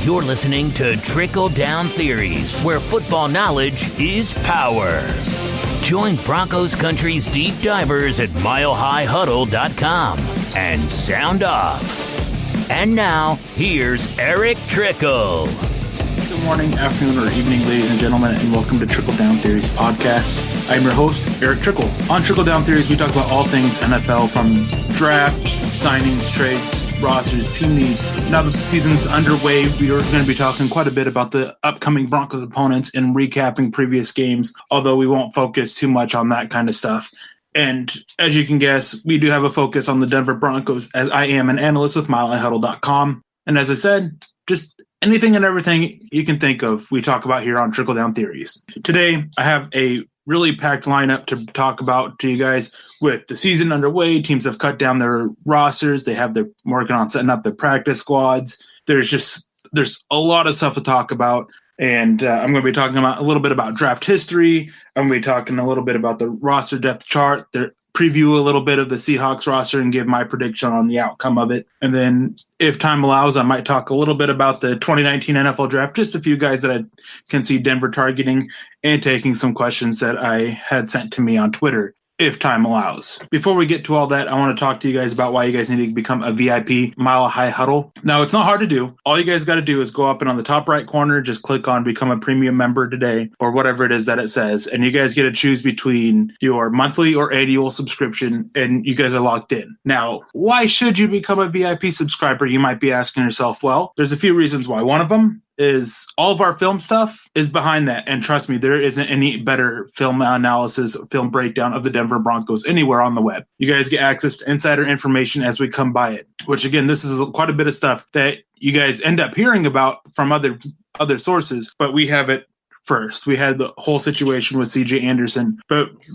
You're listening to Trickle Down Theories, where football knowledge is power. Join Broncos Country's deep divers at milehighhuddle.com and sound off. And now, here's Erick Trickel. Good morning, afternoon, or evening, ladies and gentlemen, and welcome to Trickle Down Theories podcast. I'm your host, Erick Trickel. On Trickle Down Theories, we talk about all things NFL, from draft, signings, trades, rosters, team needs. Now that the season's underway, we are going to be talking quite a bit about the upcoming Broncos opponents and recapping previous games, although we won't focus too much on that kind of stuff. And as you can guess, we do have a focus on the Denver Broncos, as I am an analyst with milehighhuddle.com. And as I said, just anything and everything you can think of, we talk about here on Trickle Down Theories. Today, I have a really packed lineup to talk about to you guys. With the season underway, teams have cut down their rosters. They're working on setting up their practice squads. There's a lot of stuff to talk about. And I'm going to be talking about a little bit about draft history. I'm going to be talking a little bit about the roster depth chart, preview a little bit of the Seahawks roster and give my prediction on the outcome of it. And then if time allows, I might talk a little bit about the 2019 NFL draft, just a few guys that I can see Denver targeting, and taking some questions that I had sent to me on Twitter, if time allows. Before we get to all that, I want to talk to you guys about why you guys need to become a VIP Mile High Huddle. Now, it's not hard to do. All you guys got to do is go up and on the top right corner, just click on Become a Premium Member today, or whatever it is that it says. And you guys get to choose between your monthly or annual subscription, and you guys are locked in. Now, why should you become a VIP subscriber? You might be asking yourself. Well, there's a few reasons why. One of them is all of our film stuff is behind that. And trust me, there isn't any better film analysis, film breakdown of the Denver Broncos anywhere on the web. You guys get access to insider information as we come by it, which again, this is quite a bit of stuff that you guys end up hearing about from other sources, but we have it first. We had the whole situation with CJ Anderson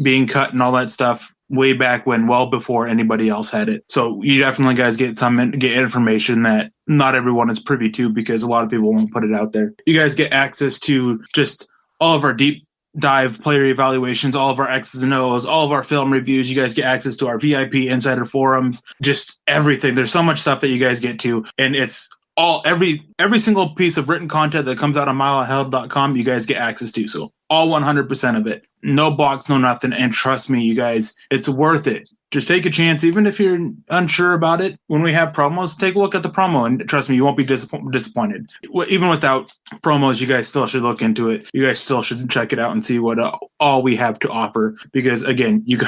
being cut and all that stuff way back when, well before anybody else had it. So you definitely guys get information that not everyone is privy to, because a lot of people won't put it out there. You guys get access to just all of our deep dive player evaluations, all of our X's and O's, all of our film reviews. You guys get access to our VIP insider forums, just everything. There's so much stuff that you guys get to, and it's every single piece of written content that comes out on milehighhuddle.com, you guys get access to. So all 100% of it. No box, no nothing. And trust me, you guys, it's worth it. Just take a chance. Even if you're unsure about it, when we have promos, take a look at the promo. And trust me, you won't be disappointed. Even without promos, you guys still should look into it. You guys still should check it out and see what all we have to offer. Because, again, you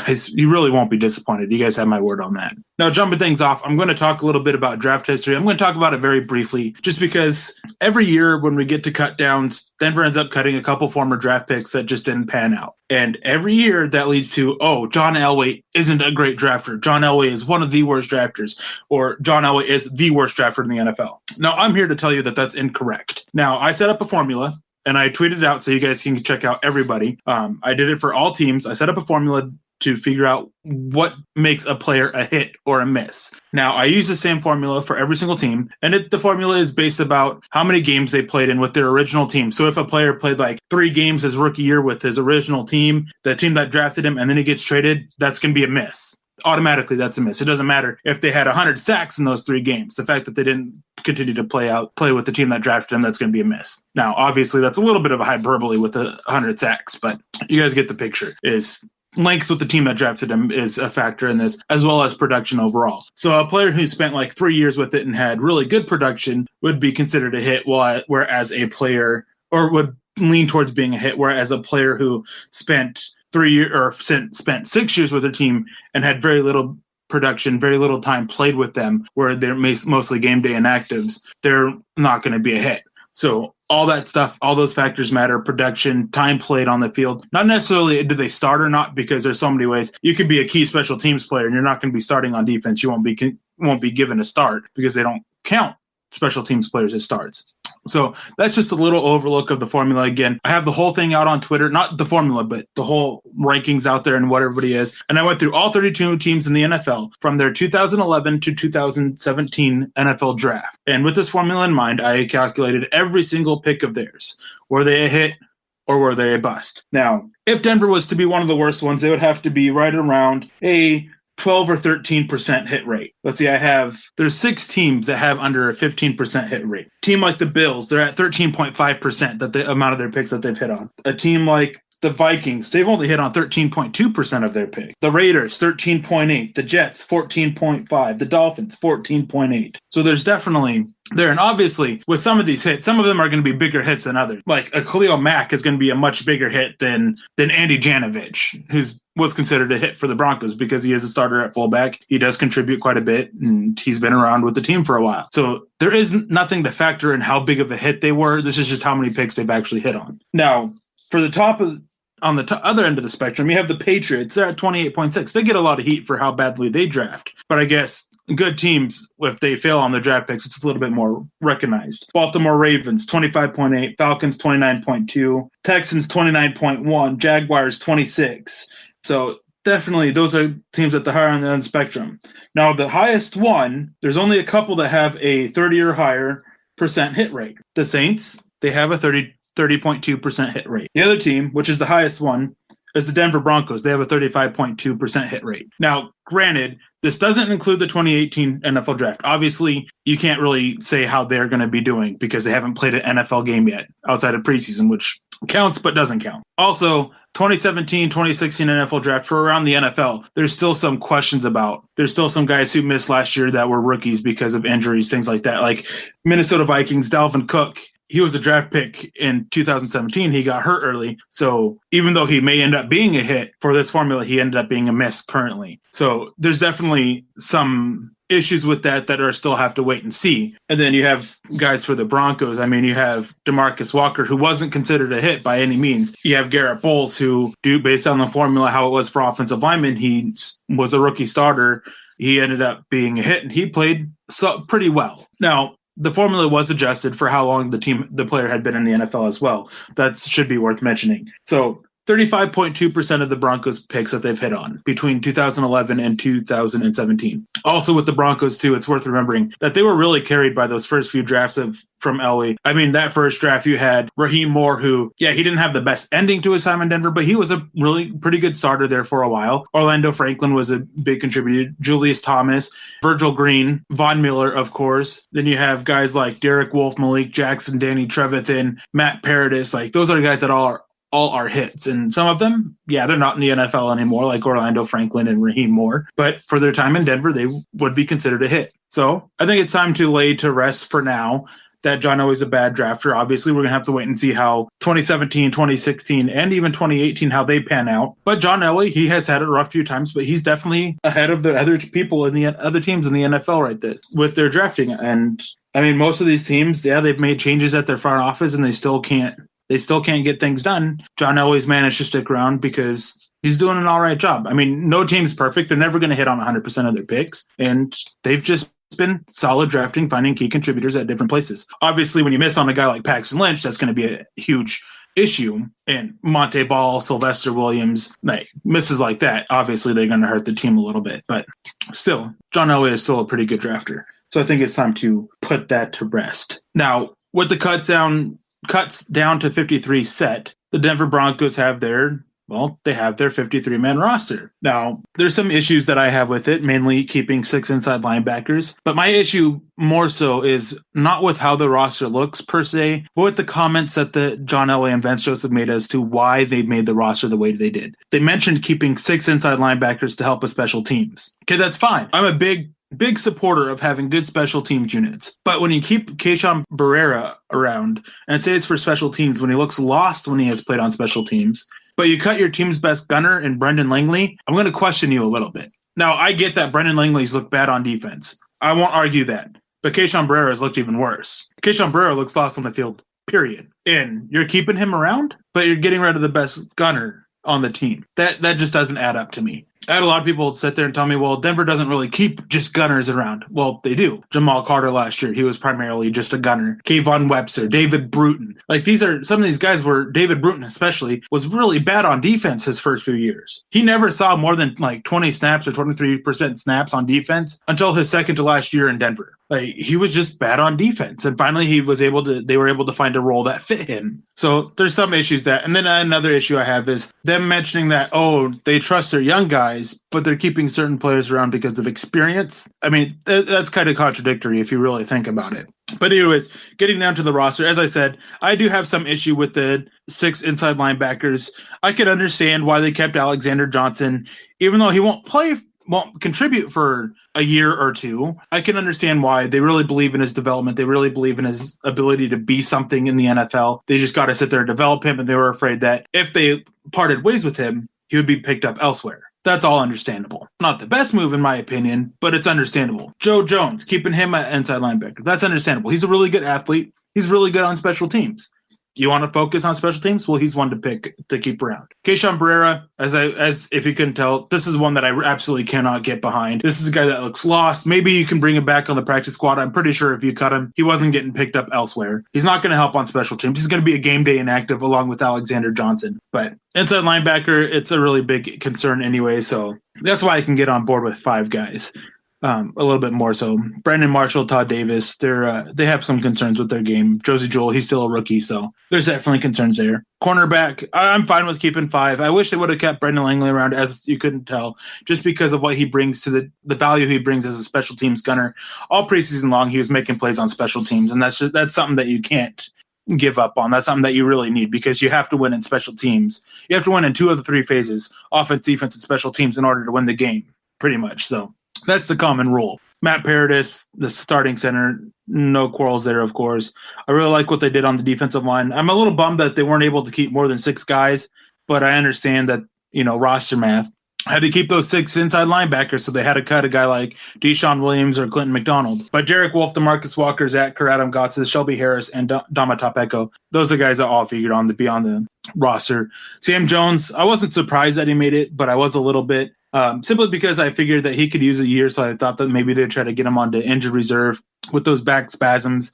really won't be disappointed. You guys have my word on that. Now, jumping things off, I'm going to talk a little bit about draft history. I'm going to talk about it very briefly, just because every year when we get to cut downs, Denver ends up cutting a couple former draft picks that just didn't pan out. And every year that leads to, John Elway isn't a great drafter. John Elway is one of the worst drafters, or John Elway is the worst drafter in the NFL. Now, I'm here to tell you that that's incorrect. Now, I set up a formula, and I tweeted it out so you guys can check out everybody. I did it for all teams. I set up a formula to figure out what makes a player a hit or a miss. Now, I use the same formula for every single team, and the formula is based about how many games they played in with their original team. So if a player played like 3 games his rookie year with his original team, the team that drafted him, and then he gets traded, that's going to be a miss. Automatically, that's a miss. It doesn't matter if they had 100 sacks in those 3 games. The fact that they didn't continue to play with the team that drafted him, that's going to be a miss. Now, obviously, that's a little bit of a hyperbole with the 100 sacks, but you guys get the picture. Is length with the team that drafted him is a factor in this, as well as production overall. So a player who spent like 3 years with it and had really good production would be considered a hit, whereas a player, or would lean towards being a hit, whereas a player who spent 3 years or spent 6 years with their team and had very little production, very little time played with them, where they're mostly game day inactives, they're not going to be a hit. So all that stuff, all those factors matter. Production, time played on the field. Not necessarily do they start or not, because there's so many ways. You could be a key special teams player and you're not going to be starting on defense. You won't be given a start because they don't count special teams players as starts. So that's just a little overlook of the formula. Again, I have the whole thing out on Twitter, not the formula, but the whole rankings out there and what everybody is. And I went through all 32 teams in the NFL from their 2011 to 2017 NFL draft. And with this formula in mind, I calculated every single pick of theirs. Were they a hit or were they a bust? Now, if Denver was to be one of the worst ones, they would have to be right around a 12 or 13% hit rate. Let's see, there's 6 teams that have under a 15% hit rate. Team like the Bills, they're at 13.5%, that the amount of their picks that they've hit on. A team like the Vikings, they've only hit on 13.2% of their pick. The Raiders, 13.8. The Jets, 14.5. The Dolphins, 14.8. So there's definitely there. And obviously, with some of these hits, some of them are going to be bigger hits than others. Like a Khalil Mack is going to be a much bigger hit than Andy Janovich, was considered a hit for the Broncos because he is a starter at fullback. He does contribute quite a bit, and he's been around with the team for a while. So there is nothing to factor in how big of a hit they were. This is just how many picks they've actually hit on. Now, for the on the other end of the spectrum, you have the Patriots. They're at 28.6. They get a lot of heat for how badly they draft. But I guess good teams, if they fail on their draft picks, it's a little bit more recognized. Baltimore Ravens, 25.8. Falcons, 29.2. Texans, 29.1. Jaguars, 26. So definitely those are teams at the higher end of the spectrum. Now, the highest one, there's only a couple that have a 30 or higher percent hit rate. The Saints, they have a 30.2% hit rate. The other team, which is the highest one, is the Denver Broncos. They have a 35.2% hit rate. Now, granted, this doesn't include the 2018 NFL draft. Obviously, you can't really say how they're going to be doing because they haven't played an NFL game yet outside of preseason, which counts but doesn't count. Also, 2017, 2016 NFL draft for around the NFL, there's still some questions about. There's still some guys who missed last year that were rookies because of injuries, things like that. Like Minnesota Vikings, Dalvin Cook. He was a draft pick in 2017. He got hurt early. So even though he may end up being a hit for this formula, he ended up being a miss currently. So there's definitely some issues with that are still have to wait and see. And then you have guys for the Broncos. I mean, you have DeMarcus Walker, who wasn't considered a hit by any means. You have Garrett Bowles, who, based on the formula, how it was for offensive linemen, he was a rookie starter. He ended up being a hit, and he played pretty well. Now, the formula was adjusted for how long the player had been in the NFL as well. That should be worth mentioning. So 35.2% of the Broncos picks that they've hit on between 2011 and 2017. Also with the Broncos, too, it's worth remembering that they were really carried by those first few drafts from Elway. I mean, that first draft you had Raheem Moore, who, he didn't have the best ending to his time in Denver, but he was a really pretty good starter there for a while. Orlando Franklin was a big contributor. Julius Thomas, Virgil Green, Von Miller, of course. Then you have guys like Derek Wolfe, Malik Jackson, Danny Trevathan, Matt Paradis. Like, those are the guys that all are hits. And some of them, they're not in the NFL anymore, like Orlando Franklin and Raheem Moore. But for their time in Denver, they would be considered a hit. So I think it's time to lay to rest for now that John Elway's a bad drafter. Obviously, we're going to have to wait and see how 2017, 2016, and even 2018, how they pan out. But John Elway, he has had a rough few times, but he's definitely ahead of the other people in the other teams in the NFL right this with their drafting. And I mean, most of these teams, they've made changes at their front office and they still can't get things done. John Elway's managed to stick around because he's doing an all right job. I mean, no team's perfect. They're never going to hit on 100% of their picks. And they've just been solid drafting, finding key contributors at different places. Obviously, when you miss on a guy like Paxton Lynch, that's going to be a huge issue. And Monte Ball, Sylvester Williams, misses like that, obviously they're going to hurt the team a little bit. But still, John Elway is still a pretty good drafter. So I think it's time to put that to rest. Now, with the cuts down to 53 set, the Denver Broncos have their 53-man roster. Now, there's some issues that I have with it, mainly keeping 6 inside linebackers. But my issue more so is not with how the roster looks per se, but with the comments that the John Elway and Vance Joseph made as to why they made the roster the way they did. They mentioned keeping 6 inside linebackers to help with special teams. Okay, that's fine. I'm a big supporter of having good special teams units. But when you keep Keyshawn Barrera around, and say it's for special teams, when he looks lost when he has played on special teams, but you cut your team's best gunner in Brendan Langley, I'm going to question you a little bit. Now, I get that Brendan Langley's looked bad on defense. I won't argue that. But Keyshawn Barrera's looked even worse. Keyshawn Barrera looks lost on the field, period. And you're keeping him around, but you're getting rid of the best gunner on the team. That just doesn't add up to me. I had a lot of people sit there and tell me, well, Denver doesn't really keep just gunners around. Well, they do. Jamal Carter last year, he was primarily just a gunner. Kayvon Webster, David Bruton. These are some of these guys where David Bruton especially was really bad on defense his first few years. He never saw more than 20 snaps or 23% snaps on defense until his second to last year in Denver. He was just bad on defense. And finally they were able to find a role that fit him. So there's some issues that, and then another issue I have is them mentioning that, they trust their young guys guys, but they're keeping certain players around because of experience. I mean, that's kind of contradictory if you really think about it. But anyways, getting down to the roster, as I said, I do have some issue with the 6 inside linebackers. I can understand why they kept Alexander Johnson, even though he won't contribute for a year or two. I can understand why. They really believe in his development. They really believe in his ability to be something in the NFL. They just got to sit there and develop him, and they were afraid that if they parted ways with him, he would be picked up elsewhere. That's all understandable. Not the best move, in my opinion, but it's understandable. Joe Jones, keeping him at inside linebacker. That's understandable. He's a really good athlete. He's really good on special teams. You want to focus on special teams? Well, he's one to pick to keep around. Keyshawn Barrera, as if you couldn't tell, this is one that I absolutely cannot get behind. This is a guy that looks lost. Maybe you can bring him back on the practice squad. I'm pretty sure if you cut him, he wasn't getting picked up elsewhere. He's not going to help on special teams. He's going to be a game day inactive along with Alexander Johnson. But inside linebacker, it's a really big concern anyway, so that's why I can get on board with 5 guys. A little bit more so. Brandon Marshall, Todd Davis, they have some concerns with their game. Josie Jewell, he's still a rookie, so there's definitely concerns there. Cornerback, I'm fine with keeping 5. I wish they would have kept Brendan Langley around, as you couldn't tell, just because of what he brings to the value he brings as a special teams gunner. All preseason long, he was making plays on special teams, and that's something that you can't give up on. That's something that you really need because you have to win in special teams. You have to win in 2 of the 3 phases, offense, defense, and special teams, in order to win the game, pretty much. So that's the common rule. Matt Paradis, the starting center, no quarrels there, of course. I really like what they did on the defensive line. I'm a little bummed that they weren't able to keep more than 6 guys, but I understand that, roster math. I had to keep those 6 inside linebackers, so they had to cut a guy like Deshaun Williams or Clinton McDonald. But Derek Wolfe, DeMarcus Walker, Zach Kerr, Adam Gotsis, Shelby Harris, and Dama Topeko, those are guys that all figured on to be on the roster. Sam Jones, I wasn't surprised that he made it, but I was a little bit. Simply because I figured that he could use a year, so I thought that maybe they'd try to get him onto injured reserve with those back spasms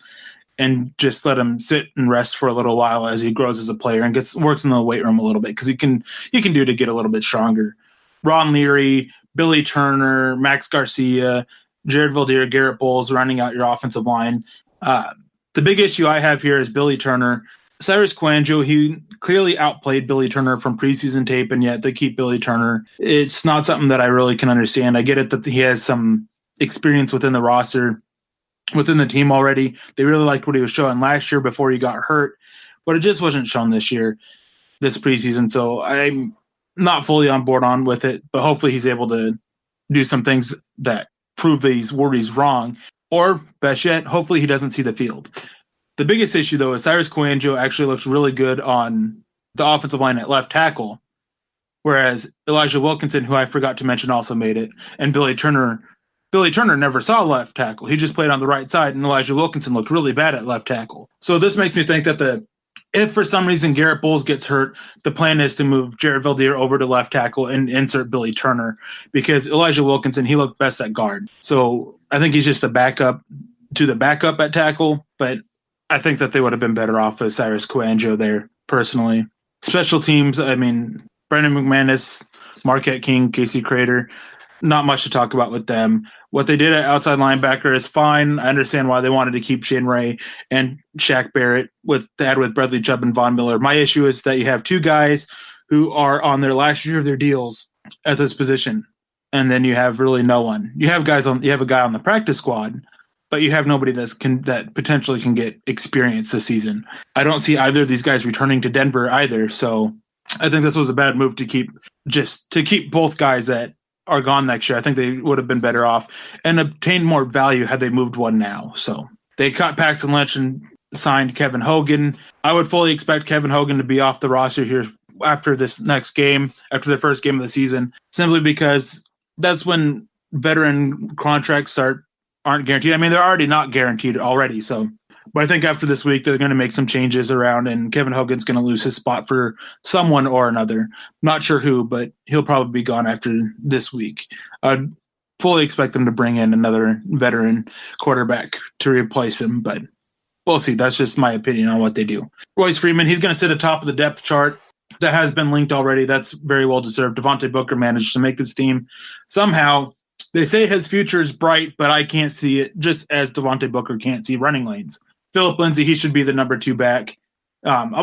and just let him sit and rest for a little while as he grows as a player and works in the weight room a little bit, because he can do to get a little bit stronger. Ron Leary, Billy Turner, Max Garcia, Jared Valdir, Garrett Bowles rounding out your offensive line. The big issue I have here is Billy Turner. Cyrus Kouandjio, he clearly outplayed Billy Turner from preseason tape, and yet they keep Billy Turner. It's not something that I really can understand. I get it that he has some experience within the roster, within the team already. They really liked what he was showing last year before he got hurt, but it just wasn't shown this preseason. So I'm not fully on board with it, but hopefully he's able to do some things that prove that he's worries wrong, or best yet, hopefully he doesn't see the field. The biggest issue, though, is Cyrus Kouandjio actually looks really good on the offensive line at left tackle, whereas Elijah Wilkinson, who I forgot to mention, also made it, and Billy Turner never saw left tackle. He just played on the right side, and Elijah Wilkinson looked really bad at left tackle. So this makes me think that if for some reason Garrett Bowles gets hurt, the plan is to move Jared Valdir over to left tackle and insert Billy Turner, because Elijah Wilkinson, he looked best at guard. So I think he's just a backup to the backup at tackle, but I think that they would have been better off with Cyrus Kouandjio there, personally. Special teams, I mean, Brandon McManus, Marquette King, Casey Crater, not much to talk about with them. What they did at outside linebacker is fine. I understand why they wanted to keep Shane Ray and Shaq Barrett to add with Bradley Chubb and Von Miller. My issue is that you have 2 guys who are on their last year of their deals at this position, and then you have really no one. You have a guy on the practice squad, but you have nobody that potentially can get experience this season. I don't see either of these guys returning to Denver either, so I think this was a bad move to keep both guys that are gone next year. I think they would have been better off and obtained more value had they moved one now. So they cut Paxton Lynch and signed Kevin Hogan. I would fully expect Kevin Hogan to be off the roster here after this next game, after the first game of the season, simply because that's when veteran contracts aren't guaranteed. I mean, they're already not guaranteed already. So, but I think after this week, they're going to make some changes around, and Kevin Hogan's going to lose his spot for someone or another. Not sure who, but he'll probably be gone after this week. I'd fully expect them to bring in another veteran quarterback to replace him, but we'll see. That's just my opinion on what they do. Royce Freeman, he's going to sit atop of the depth chart. That has been linked already. That's very well deserved. Devontae Booker managed to make this team somehow. They say his future is bright, but I can't see it, just as Devontae Booker can't see running lanes. Philip Lindsay, he should be the number 2 back. I'm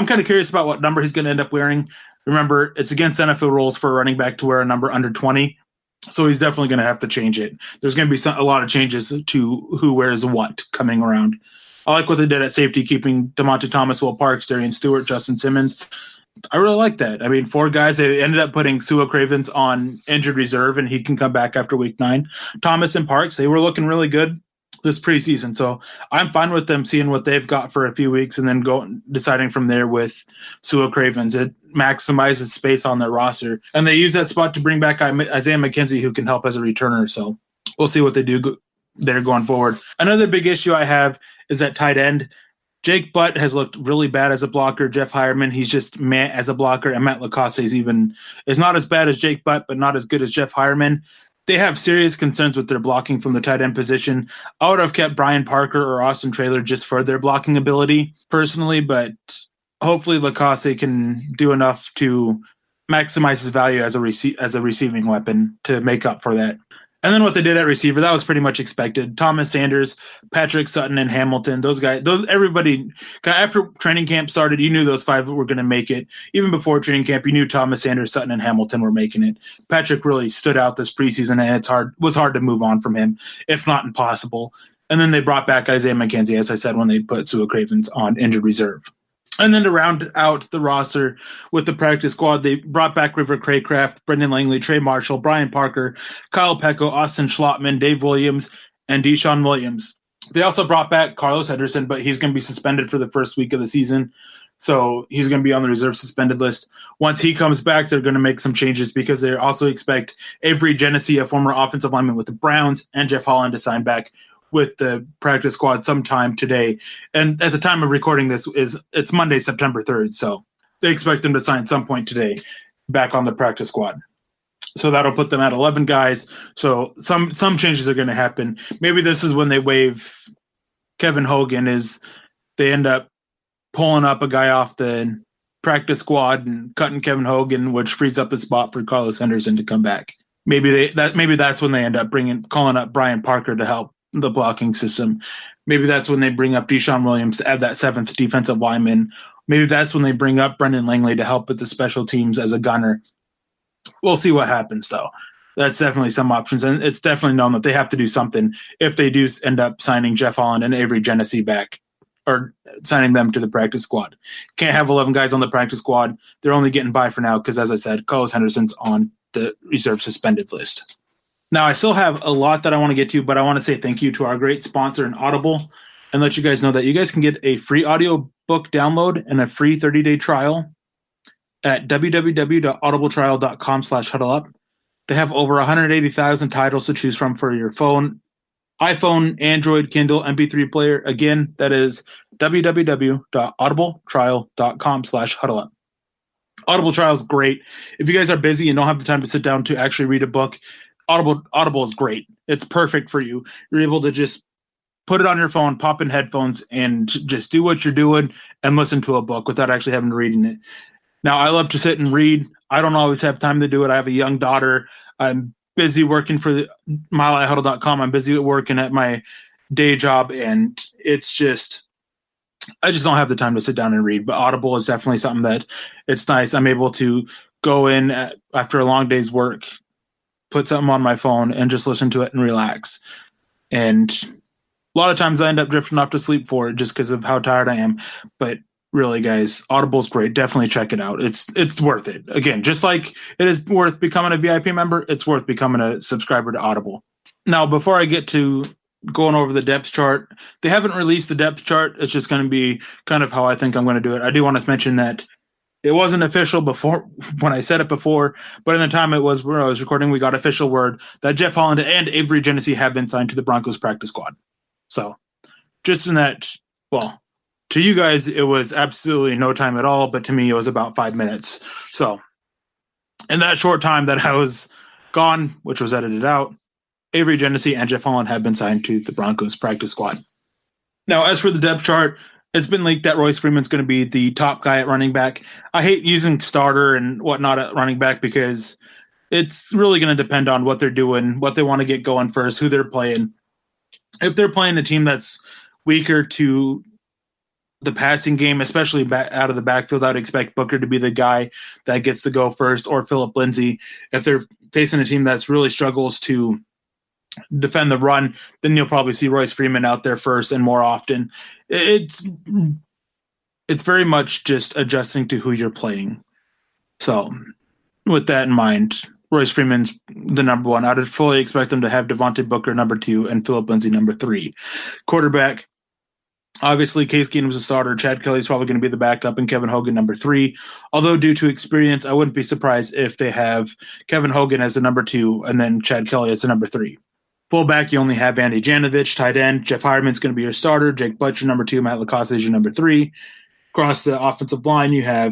kind of curious about what number he's going to end up wearing. Remember, it's against NFL rules for a running back to wear a number under 20. So he's definitely going to have to change it. There's going to be a lot of changes to who wears what coming around. I like what they did at safety, keeping DeMonte Thomas, Will Parks, Darian Stewart, Justin Simmons. I really like that. I mean, 4 guys, they ended up putting Sua Cravens on injured reserve, and he can come back after week 9. Thomas and Parks, they were looking really good this preseason. So I'm fine with them seeing what they've got for a few weeks and then deciding from there with Sua Cravens. It maximizes space on their roster. And they use that spot to bring back Isaiah McKenzie, who can help as a returner. So we'll see what they do there going forward. Another big issue I have is at tight end. Jake Butt has looked really bad as a blocker. Jeff Hireman, he's just meh as a blocker. And Matt Lacoste is not as bad as Jake Butt, but not as good as Jeff Hireman. They have serious concerns with their blocking from the tight end position. I would have kept Brian Parker or Austin Traylor just for their blocking ability personally, but hopefully Lacoste can do enough to maximize his value as a receiving weapon to make up for that. And then what they did at receiver, that was pretty much expected. Thomas Sanders, Patrick Sutton, and Hamilton, everybody, after training camp started, you knew those 5 were going to make it. Even before training camp, you knew Thomas Sanders, Sutton, and Hamilton were making it. Patrick really stood out this preseason, and it was hard to move on from him, if not impossible. And then they brought back Isaiah McKenzie, as I said, when they put Sua Cravens on injured reserve. And then to round out the roster with the practice squad, they brought back River Craycraft, Brendan Langley, Trey Marshall, Brian Parker, Kyle Pecco, Austin Schlottman, Dave Williams, and Deshaun Williams. They also brought back Carlos Henderson, but he's going to be suspended for the first week of the season. So he's going to be on the reserve suspended list. Once he comes back, they're going to make some changes because they also expect Avery Genesee, a former offensive lineman with the Browns, and Jeff Holland to sign back with the practice squad sometime today. And at the time of recording this, it's Monday, September 3rd. So they expect them to sign some point today back on the practice squad. So that'll put them at 11 guys. So some changes are going to happen. Maybe this is when they waive Kevin Hogan, is they end up pulling up a guy off the practice squad and cutting Kevin Hogan, which frees up the spot for Carlos Henderson to come back. Maybe that's when they end up calling up Brian Parker to help the blocking system. Maybe that's when they bring up Deshaun Williams to add that 7th defensive lineman. Maybe that's when they bring up Brendan Langley to help with the special teams as a gunner. We'll see what happens, though. That's definitely some options, and it's definitely known that they have to do something if they do end up signing Jeff Holland and Avery Genesee back, or signing them to the practice squad. Can't have 11 guys on the practice squad. They're only getting by for now because, as I said, Carlos Henderson's on the reserve suspended list. Now, I still have a lot that I want to get to, but I want to say thank you to our great sponsor in Audible and let you guys know that you guys can get a free audio book download and a free 30-day trial at www.audibletrial.com/huddleup. They have over 180,000 titles to choose from for your phone, iPhone, Android, Kindle, MP3 player. Again, that is www.audibletrial.com/huddleup. Audible Trial is great. If you guys are busy and don't have the time to sit down to actually read a book, Audible is great. It's perfect for you. You're able to just put it on your phone, pop in headphones, and just do what you're doing and listen to a book without actually having to read it. Now, I love to sit and read. I don't always have time to do it. I have a young daughter. I'm busy working for MileHighHuddle.com. I'm busy working at my day job, and I just don't have the time to sit down and read. But Audible is definitely something that it's nice. I'm able to go in after a long day's work, put something on my phone, and just listen to it and relax. And a lot of times I end up drifting off to sleep for it just because of how tired I am. But really, guys, Audible's great. Definitely check it out. It's worth it. Again, just like it is worth becoming a VIP member, it's worth becoming a subscriber to Audible. Now, before I get to going over the depth chart, they haven't released the depth chart. It's just going to be kind of how I think I'm going to do it. I do want to mention that it wasn't official before when I said it before, but in the time it was where I was recording, we got official word that Jeff Holland and Avery Genesee have been signed to the Broncos practice squad. So just in that, well, to you guys, it was absolutely no time at all, but to me, it was about 5 minutes. So in that short time that I was gone, which was edited out, Avery Genesee and Jeff Holland have been signed to the Broncos practice squad. Now, as for the depth chart, it's been leaked that Royce Freeman's going to be the top guy at running back. I hate using starter and whatnot at running back because it's really going to depend on what they're doing, what they want to get going first, who they're playing. If they're playing a team that's weaker to the passing game, especially out of the backfield, I'd expect Booker to be the guy that gets to go first, or Phillip Lindsay. If they're facing a team that's really struggles to defend the run, then you'll probably see Royce Freeman out there first and more often. It's very much just adjusting to who you're playing. So with that in mind, Royce Freeman's the number one. I'd fully expect them to have Devontae Booker number 2 and Phillip Lindsay number 3. Quarterback, obviously Case Keenum's a starter. Chad Kelly's probably going to be the backup, and Kevin Hogan number 3. Although due to experience, I wouldn't be surprised if they have Kevin Hogan as the number 2 and then Chad Kelly as the number 3. Fullback, you only have Andy Janovich. Tight end, Jeff Hireman's going to be your starter. Jake Butcher number 2. Matt Lacoste is your number 3. Across the offensive line, you're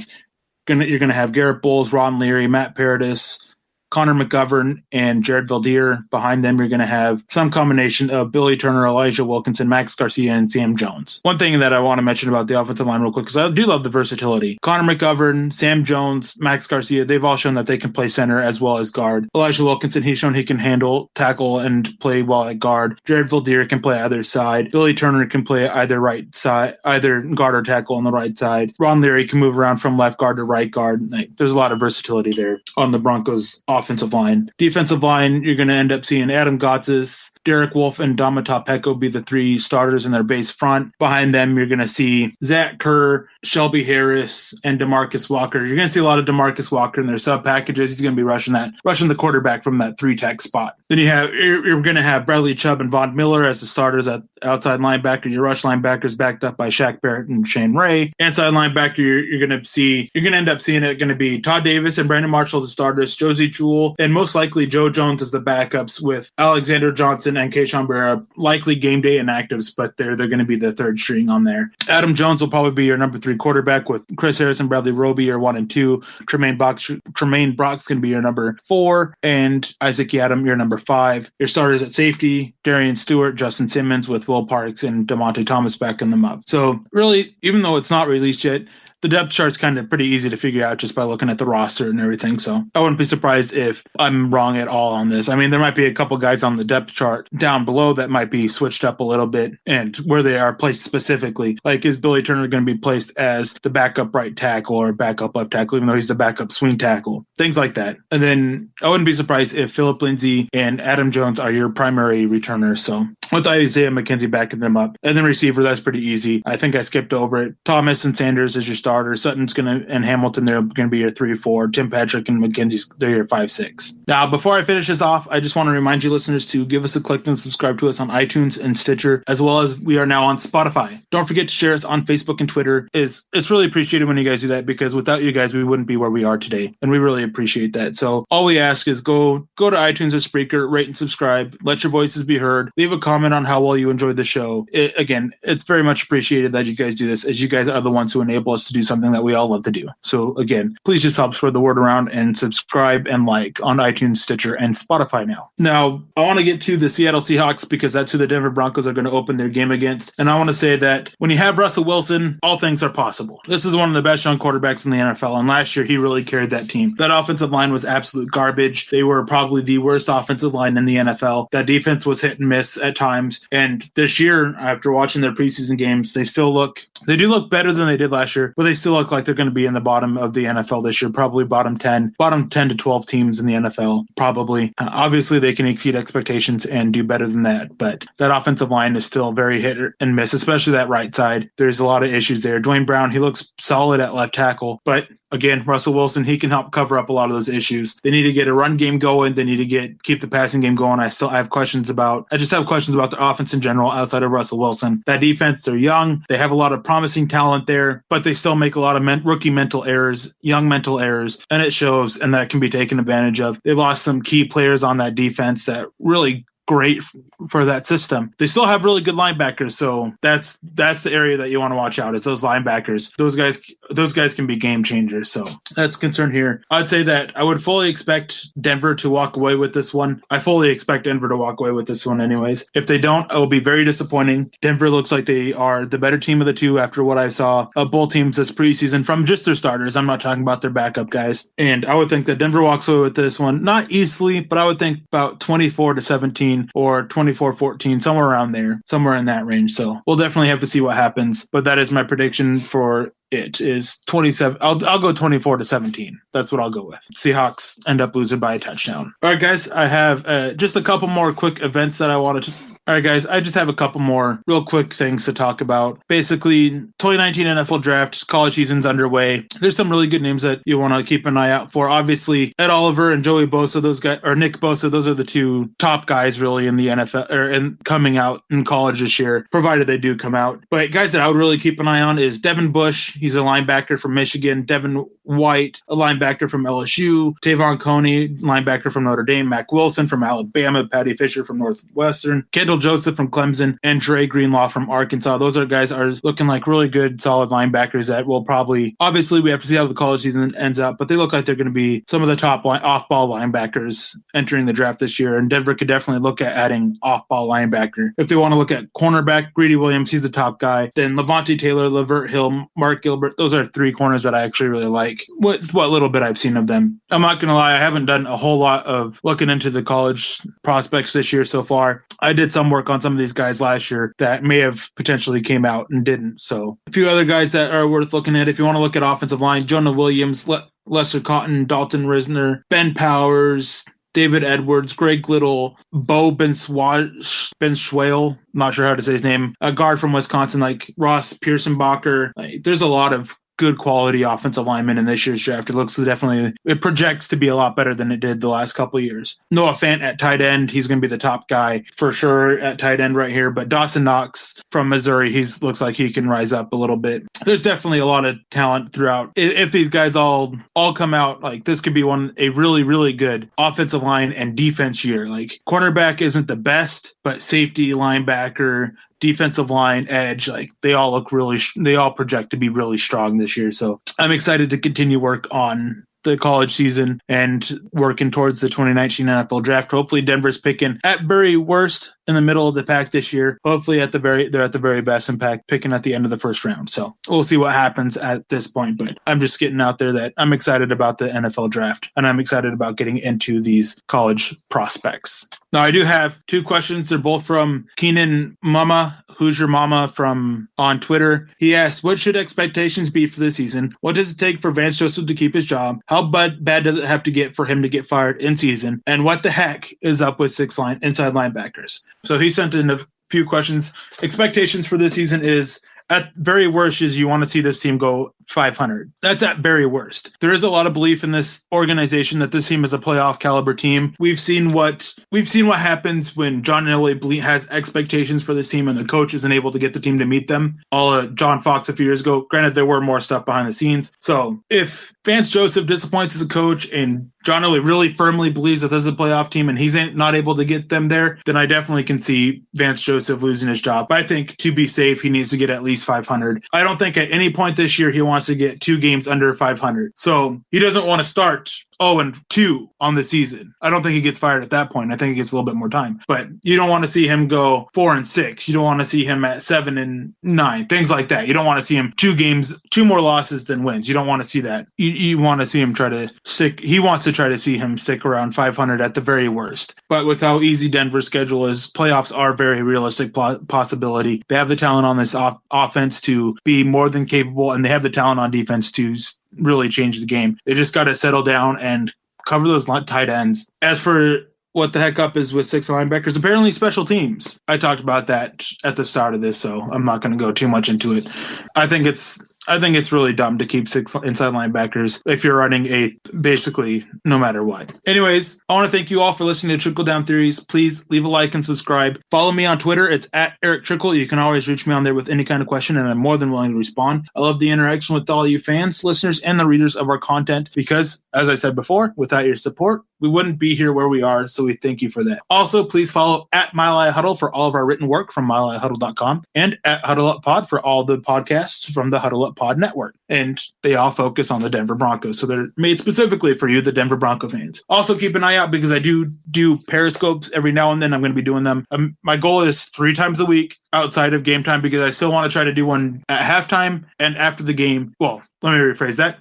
going to have Garrett Bowles, Ron Leary, Matt Paradis, Connor McGovern, and Jared Valdir. Behind them, you're going to have some combination of Billy Turner, Elijah Wilkinson, Max Garcia, and Sam Jones. One thing that I want to mention about the offensive line real quick, because I do love the versatility. Connor McGovern, Sam Jones, Max Garcia, they've all shown that they can play center as well as guard. Elijah Wilkinson, he's shown he can handle, tackle, and play well at guard. Jared Valdir can play either side. Billy Turner can play either right side, either guard or tackle on the right side. Ron Leary can move around from left guard to right guard. There's a lot of versatility there on the Broncos offensive line. Defensive line, you're going to end up seeing Adam Gotsis, Derek Wolfe, and Domata Peko be the 3 starters in their base front. Behind them, you're going to see Zach Kerr, Shelby Harris, and DeMarcus Walker. You're going to see a lot of DeMarcus Walker in their sub packages. He's going to be rushing the quarterback from that 3-tech spot. Then you're going to have Bradley Chubb and Von Miller as the starters at outside linebacker. Your rush linebackers backed up by Shaq Barrett and Shane Ray. Inside linebacker, you're going to end up seeing it going to be Todd Davis and Brandon Marshall as the starters, Josie Jewell, and most likely Joe Jones as the backups, with Alexander Johnson and Keyshawn Barrera likely game day inactives, but they're going to be the third string on there. Adam Jones will probably be your number 3 quarterback, with Chris Harris and Bradley Roby your 1 and 2. Tremaine Brock's going to be your number 4, and Isaac Yiadom your number 5. Your starters at safety, Darian Stewart, Justin Simmons, with Will Parks and DeMonte Thomas backing them up. So really, even though it's not released yet, the depth chart's kind of pretty easy to figure out just by looking at the roster and everything. So I wouldn't be surprised if I'm wrong at all on this. I mean, there might be a couple guys on the depth chart down below that might be switched up a little bit and where they are placed specifically. Like, is Billy Turner going to be placed as the backup right tackle or backup left tackle, even though he's the backup swing tackle? Things like that. And then I wouldn't be surprised if Phillip Lindsay and Adam Jones are your primary returners. So with Isaiah McKenzie backing them up. And then receiver, that's pretty easy. I think I skipped over it. Thomas and Sanders is your starter. Sutton's and Hamilton, they're going to be your 3-4. Tim Patrick and McKenzie's, they're your 5-6. Now, before I finish this off, I just want to remind you listeners to give us a click and subscribe to us on iTunes and Stitcher, as well as we are now on Spotify. Don't forget to share us on Facebook and Twitter. It's really appreciated when you guys do that, because without you guys, we wouldn't be where we are today. And we really appreciate that. So all we ask is go to iTunes or Spreaker, rate and subscribe, let your voices be heard, leave a comment on how well you enjoyed the show. It's very much appreciated that you guys do this, as you guys are the ones who enable us to do something that we all love to do. So again, please just help spread the word around and subscribe and like on iTunes, Stitcher, and Spotify now. Now, I want to get to the Seattle Seahawks, because that's who the Denver Broncos are going to open their game against. And I want to say that when you have Russell Wilson, all things are possible. This is one of the best young quarterbacks in the NFL, and last year he really carried that team. That offensive line was absolute garbage. They were probably the worst offensive line in the NFL. That defense was hit and miss at times. And this year, after watching their preseason games, they do look better than they did last year, but they still look like they're going to be in the bottom of the NFL this year, probably bottom 10 to 12 teams in the NFL, probably. Obviously, they can exceed expectations and do better than that, but that offensive line is still very hit and miss, especially that right side. There's a lot of issues there. Dwayne Brown, he looks solid at left tackle, but again, Russell Wilson, he can help cover up a lot of those issues. They need to get a run game going. They need to keep the passing game going. I just have questions about the offense in general outside of Russell Wilson. That defense, they're young. They have a lot of promising talent there, but they still make a lot of rookie mental errors, young mental errors, and it shows, and that can be taken advantage of. They lost some key players on that defense that really great for that system. They still have really good linebackers, so that's the area that you want to watch out, is those linebackers. Those guys can be game changers, so that's a concern here. I'd say that I would fully expect Denver to walk away with this one. I fully expect Denver to walk away with this one anyways. If they don't, it will be very disappointing. Denver looks like they are the better team of the two after what I saw of both teams this preseason from just their starters. I'm not talking about their backup guys. And I would think that Denver walks away with this one, not easily, but I would think about 24-17. 13 or 24-14, somewhere around there, somewhere in that range. So we'll definitely have to see what happens. But that is my prediction for it is 27. I'll go 24-17. That's what I'll go with. Seahawks end up losing by a touchdown. All right, guys, I have just a couple more quick events that I wanted to. All right, guys, I just have a couple more real quick things to talk about. Basically, 2019 NFL Draft, college season's underway. There's some really good names that you want to keep an eye out for. Obviously, Ed Oliver and Joey Bosa, those guys, or Nick Bosa, those are the two top guys really in the NFL or in coming out in college this year, provided they do come out. But guys that I would really keep an eye on is Devin Bush. He's a linebacker from Michigan. Devin White, a linebacker from LSU. Tavon Coney, linebacker from Notre Dame. Mac Wilson from Alabama. Patty Fisher from Northwestern. Kendall Joseph from Clemson, and Dre Greenlaw from Arkansas. Those are guys are looking like really good, solid linebackers that will probably, obviously we have to see how the college season ends up, but they look like they're going to be some of the top off-ball linebackers entering the draft this year, and Denver could definitely look at adding off-ball linebacker. If they want to look at cornerback, Greedy Williams, he's the top guy. Then Levante Taylor, Lavert Hill, Mark Gilbert, those are three corners that I actually really like. What little bit I've seen of them. I'm not going to lie, I haven't done a whole lot of looking into the college prospects this year so far. I did some work on some of these guys last year that may have potentially came out and didn't. So a few other guys that are worth looking at. If you want to look at offensive line, Jonah Williams, Lester Cotton, Dalton Risner, Ben Powers, David Edwards, Greg Little, Bo Benschwale, not sure how to say his name, a guard from Wisconsin like Ross Pearsonbacher. There's a lot of good quality offensive linemen in this year's draft. It projects to be a lot better than it did the last couple of years. Noah Fant at tight end, he's going to be the top guy for sure at tight end right here. But Dawson Knox from Missouri, looks like he can rise up a little bit. There's definitely a lot of talent throughout. If these guys all come out, like this could be a really, really good offensive line and defense year. Like cornerback isn't the best, but safety, linebacker, defensive line, edge, like they all project to be really strong this year. So I'm excited to continue work on the college season and working towards the 2019 NFL draft. Hopefully Denver's picking at very worst in the middle of the pack this year. Hopefully they're at the very best impact picking at the end of the first round. So we'll see what happens at this point, but I'm just getting out there that I'm excited about the NFL draft and I'm excited about getting into these college prospects. Now I do have two questions. They're both from Keenan Mama, Who's Your Mama from on Twitter. He asked, what should expectations be for this season? What does it take for Vance Joseph to keep his job? How bad does it have to get for him to get fired in season? And what the heck is up with inside linebackers? So he sent in a few questions. Expectations for this season is, at very worst, is you want to see this team go 500. That's at very worst. There is a lot of belief in this organization that this team is a playoff caliber team. We've seen what happens when John Elway has expectations for this team and the coach isn't able to get the team to meet them. John Fox a few years ago. Granted, there were more stuff behind the scenes. So if Vance Joseph disappoints as a coach and John Elway really firmly believes that this is a playoff team and he's not able to get them there, then I definitely can see Vance Joseph losing his job. But I think to be safe, he needs to get at least 500. I don't think at any point this year he wants to get 2 games under 500. So he doesn't want to start 0-2 on the season. I don't think he gets fired at that point. I think he gets a little bit more time. But you don't want to see him go 4-6. You don't want to see him at 7-9. Things like that. You don't want to see him 2 more losses than wins. You don't want to see that. You want to see him try to stick. He wants to try to see him stick around 500 at the very worst. But with how easy Denver's schedule is, playoffs are a very realistic possibility. They have the talent on this offense to be more than capable, and they have the talent on defense to really change the game. They just got to settle down and cover those tight ends. As for what the heck up is with 6 linebackers, apparently special teams. I talked about that at the start of this, so I'm not going to go too much into it. I think it's really dumb to keep 6 inside linebackers if you're running 8, basically, no matter what. Anyways, I want to thank you all for listening to Trickle Down Theories. Please leave a like and subscribe. Follow me on Twitter. It's at Erick Trickel. You can always reach me on there with any kind of question, and I'm more than willing to respond. I love the interaction with all you fans, listeners, and the readers of our content because, as I said before, without your support, we wouldn't be here where we are, so we thank you for that. Also, please follow at Mile High Huddle for all of our written work from milehighhuddle.com and at Huddle Up Pod for all the podcasts from the Huddle Up Pod network. And they all focus on the Denver Broncos, so they're made specifically for you, the Denver Bronco fans. Also, keep an eye out because I do Periscopes every now and then. I'm going to be doing them. My goal is 3 times a week outside of game time because I still want to try to do one at halftime and after the game. Well, let me rephrase that.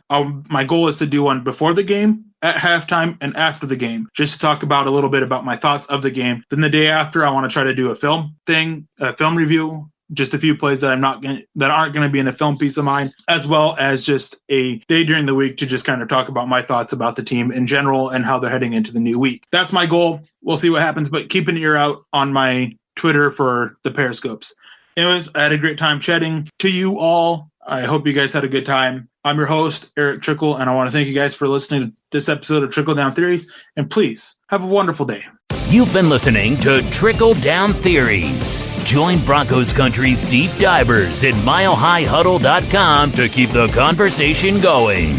My goal is to do one before the game at halftime and after the game, just to talk about a little bit about my thoughts of the game. Then the day after, I want to try to do a film review, just a few plays that aren't going to be in a film piece of mine, as well as just a day during the week to just kind of talk about my thoughts about the team in general and how they're heading into the new week. That's my goal. We'll see what happens, but keep an ear out on my Twitter for the Periscopes. Anyways, I had a great time chatting to you all. I hope you guys had a good time. I'm your host, Erick Trickel, and I want to thank you guys for listening to this episode of Trickle Down Theories, and please have a wonderful day. You've been listening to Trickle Down Theories. Join Broncos Country's deep divers at milehighhuddle.com to keep the conversation going.